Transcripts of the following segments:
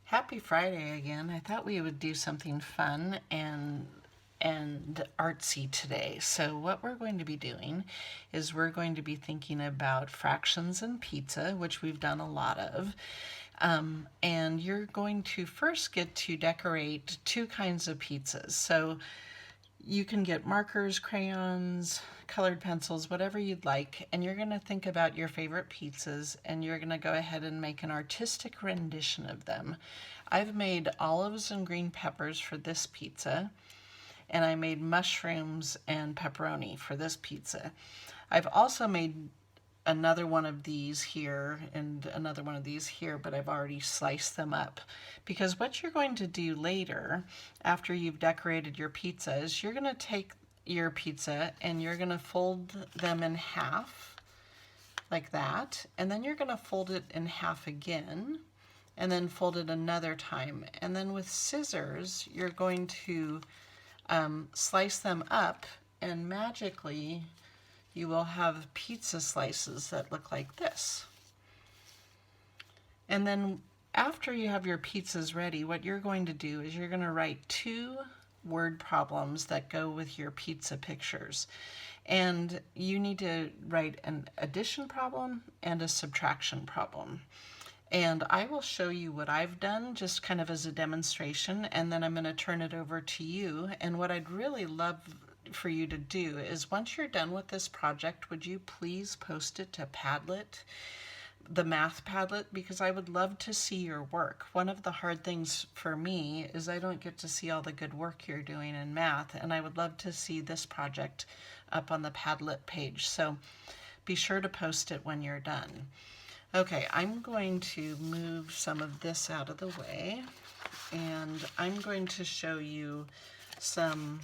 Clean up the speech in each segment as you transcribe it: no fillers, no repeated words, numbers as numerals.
Happy Friday again. I thought we would do something fun and artsy today. So what we're going to be doing is we're going to be thinking about fractions and pizza, which we've done a lot of. And you're going to first get to decorate two kinds of pizzas. So you can get markers, crayons, colored pencils, whatever you'd like, and you're going to think about your favorite pizzas and you're going to go ahead and make an artistic rendition of them. I've made olives and green peppers for this pizza, and I made mushrooms and pepperoni for this pizza. I've also made another one of these here and another one of these here, but I've already sliced them up. Because what you're going to do later, after you've decorated your pizza, is you're going to take your pizza and you're going to fold them in half, like that, and then you're going to fold it in half again, and then fold it another time. And then with scissors, you're going to slice them up, and magically, you will have pizza slices that look like this. And then after you have your pizzas ready, what you're going to do is you're going to write two word problems that go with your pizza pictures. And you need to write an addition problem and a subtraction problem. And I will show you what I've done just kind of as a demonstration, and then I'm going to turn it over to you. And what I'd really love for you to do is once you're done with this project, would you please post it to Padlet, the math Padlet, because I would love to see your work. One of the hard things for me is I don't get to see all the good work you're doing in math, and I would love to see this project up on the Padlet page. So be sure to post it when you're done. Okay, I'm going to move some of this out of the way, and I'm going to show you some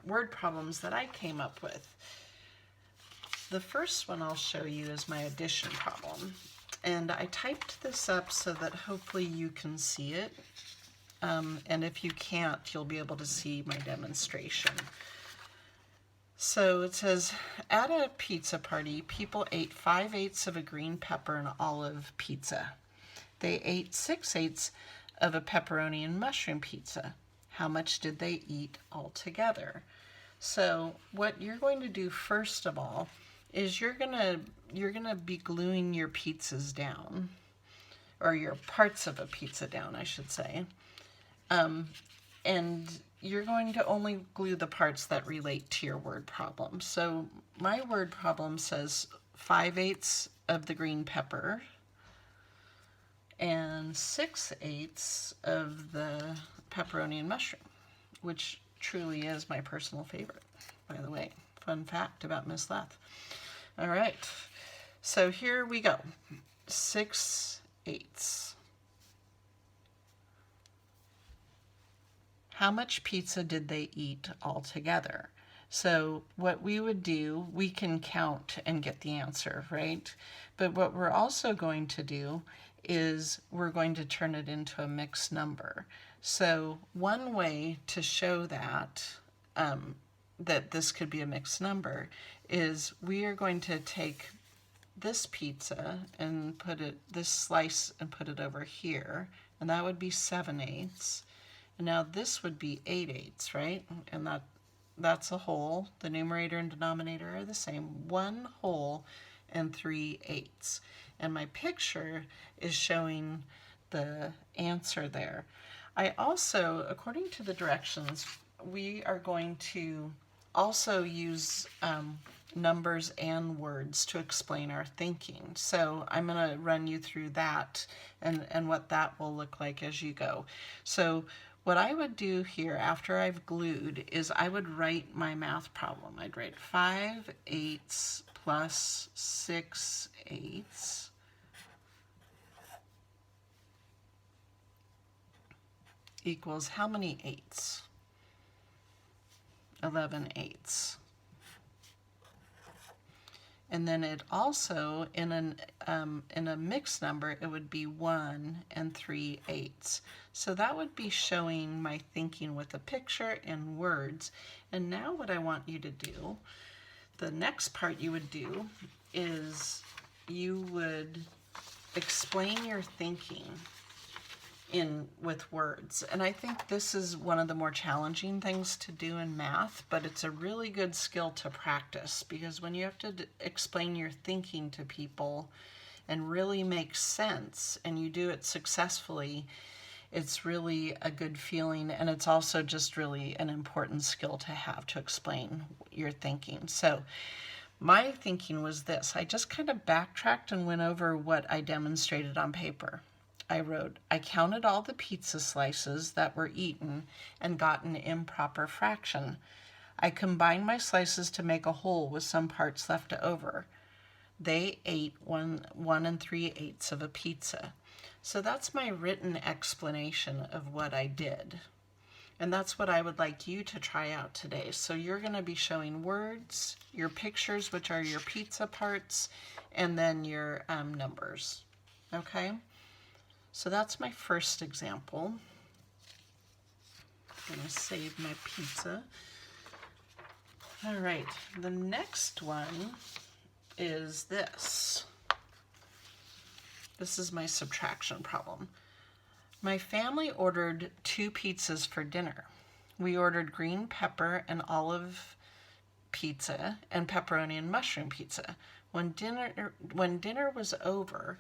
word problems that I came up with. The first one I'll show you is my addition problem. And I typed this up so that hopefully you can see it. And if you can't, you'll be able to see my demonstration. So it says, at a pizza party, people ate 5/8 of a green pepper and olive pizza. They ate 6/8 of a pepperoni and mushroom pizza. How much did they eat altogether? So what you're going to do first of all is you're gonna be gluing your pizzas down, or your parts of a pizza down, I should say. And you're going to only glue the parts that relate to your word problem. So my word problem says 5/8 of the green pepper and 6/8 of the pepperoni and mushroom, which truly is my personal favorite, by the way. Fun fact about Miss Leth. All right, so here we go. 6/8. How much pizza did they eat altogether? So what we would do, we can count and get the answer, right? But what we're also going to do is we're going to turn it into a mixed number. So one way to show that that this could be a mixed number is we are going to take this pizza and put it, this slice, and put it over here, and that would be 7/8. And now this would be 8/8, right? And that's a whole. The numerator and denominator are the same. 1 whole and 3/8. And my picture is showing the answer there. I also, according to the directions, we are going to also use numbers and words to explain our thinking. So I'm going to run you through that and what that will look like as you go. So what I would do here after I've glued is I would write my math problem. I'd write 5/8 plus 6/8 equals how many eighths? 11/8. And then it also, in a mixed number, it would be 1 and 3/8. So that would be showing my thinking with a picture and words. And now what I want you to do, the next part you would do is you would explain your thinking with words. And I think this is one of the more challenging things to do in math, but it's a really good skill to practice, because when you have to explain your thinking to people and really make sense, and you do it successfully, it's really a good feeling, and it's also just really an important skill to have to explain your thinking. So my thinking was this. I just kind of backtracked and went over what I demonstrated on paper. I wrote, I counted all the pizza slices that were eaten and got an improper fraction. I combined my slices to make a whole with some parts left over. They ate 1 3/8 of a pizza. So that's my written explanation of what I did. And that's what I would like you to try out today. So you're going to be showing words, your pictures, which are your pizza parts, and then your numbers. Okay? So that's my first example. I'm going to save my pizza. All right, the next one is this. This is my subtraction problem. My family ordered 2 pizzas for dinner. We ordered green pepper and olive pizza and pepperoni and mushroom pizza. When dinner was over,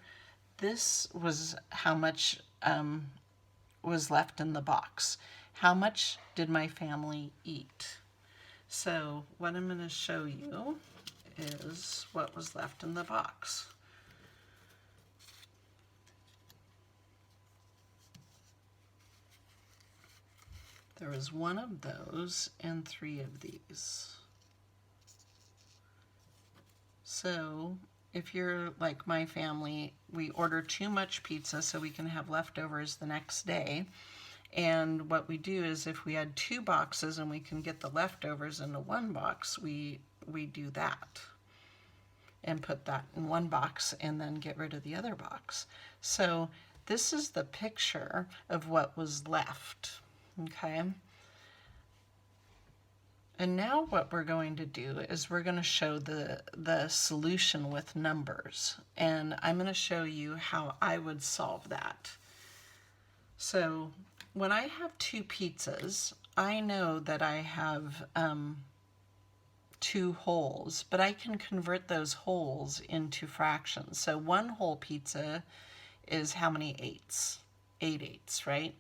this was how much was left in the box. How much did my family eat? So what I'm going to show you is what was left in the box. There was 1 of those and 3 of these. So if you're like my family, we order too much pizza so we can have leftovers the next day. And what we do is, if we had 2 boxes and we can get the leftovers into 1 box, we do that and put that in 1 box and then get rid of the other box. So this is the picture of what was left. Okay. And now what we're going to do is we're going to show the solution with numbers. And I'm going to show you how I would solve that. So when I have 2 pizzas, I know that I have 2 wholes, but I can convert those wholes into fractions. So 1 whole pizza is how many eighths? 8 eighths, right?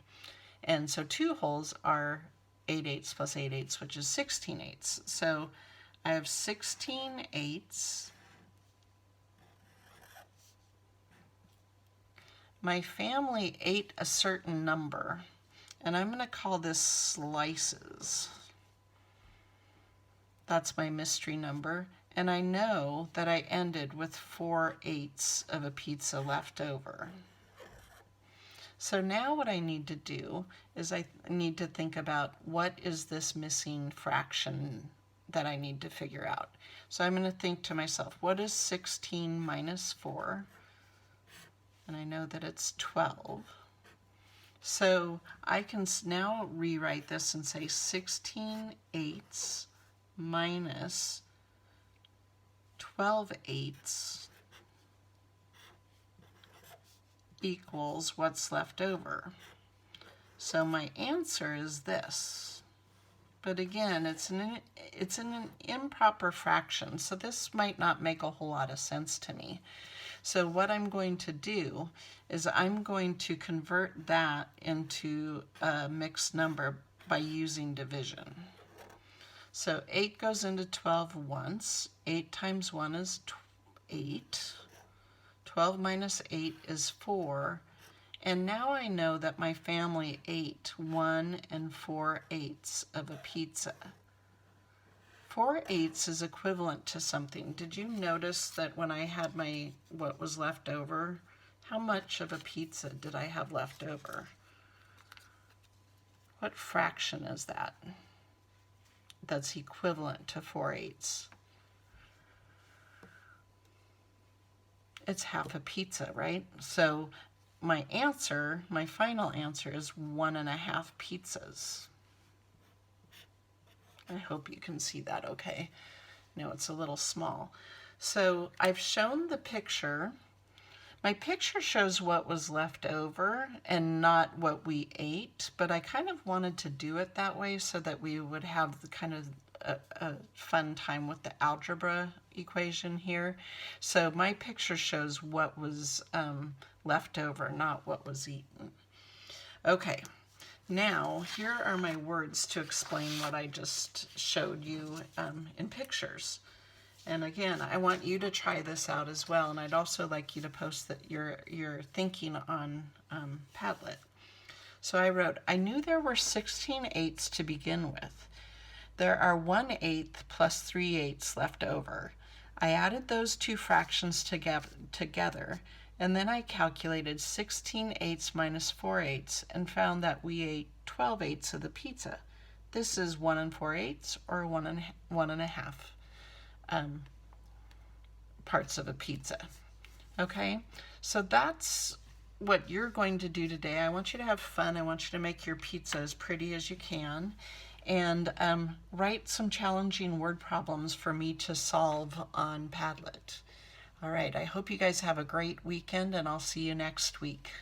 And so 2 wholes are 8 eighths plus 8 eighths, which is 16 eighths. So I have 16 eighths. My family ate a certain number, and I'm going to call this slices. That's my mystery number. And I know that I ended with 4 eighths of a pizza left over. So now what I need to do is I need to think about, what is this missing fraction that I need to figure out. So I'm going to think to myself, what is 16 minus 4? And I know that it's 12. So I can now rewrite this and say 16 eighths minus 12 eighths equals what's left over. So my answer is this. But again, it's an improper fraction, so this might not make a whole lot of sense to me. So what I'm going to do is I'm going to convert that into a mixed number by using division. So 8 goes into 12 once. 8 times 1 is 8. 12 minus 8 is 4. And now I know that my family ate 1 4 eighths of a pizza. 4 eighths is equivalent to something. Did you notice that when I had what was left over, how much of a pizza did I have left over? What fraction is that? That's equivalent to 4 eighths. It's half a pizza, right? So my answer, my final answer, is 1.5 pizzas. I hope you can see that okay. No, it's a little small. So I've shown the picture, My picture shows what was left over and not what we ate, but I kind of wanted to do it that way so that we would have the kind of a fun time with the algebra equation here. So my picture shows what was left over, not what was eaten. Okay, now here are my words to explain what I just showed you in pictures. And again, I want you to try this out as well, and I'd also like you to post that your thinking on Padlet. So I wrote, I knew there were 16/8 to begin with. There are 1/8 plus 3/8 left over. I added those two fractions together, and then I calculated 16/8 minus 4/8 and found that we ate 12/8 of the pizza. This is 1 4/8 or 1 1/2 parts of a pizza. Okay, so that's what you're going to do today. I want you to have fun. I want you to make your pizza as pretty as you can, and write some challenging word problems for me to solve on Padlet. All right, I hope you guys have a great weekend, and I'll see you next week.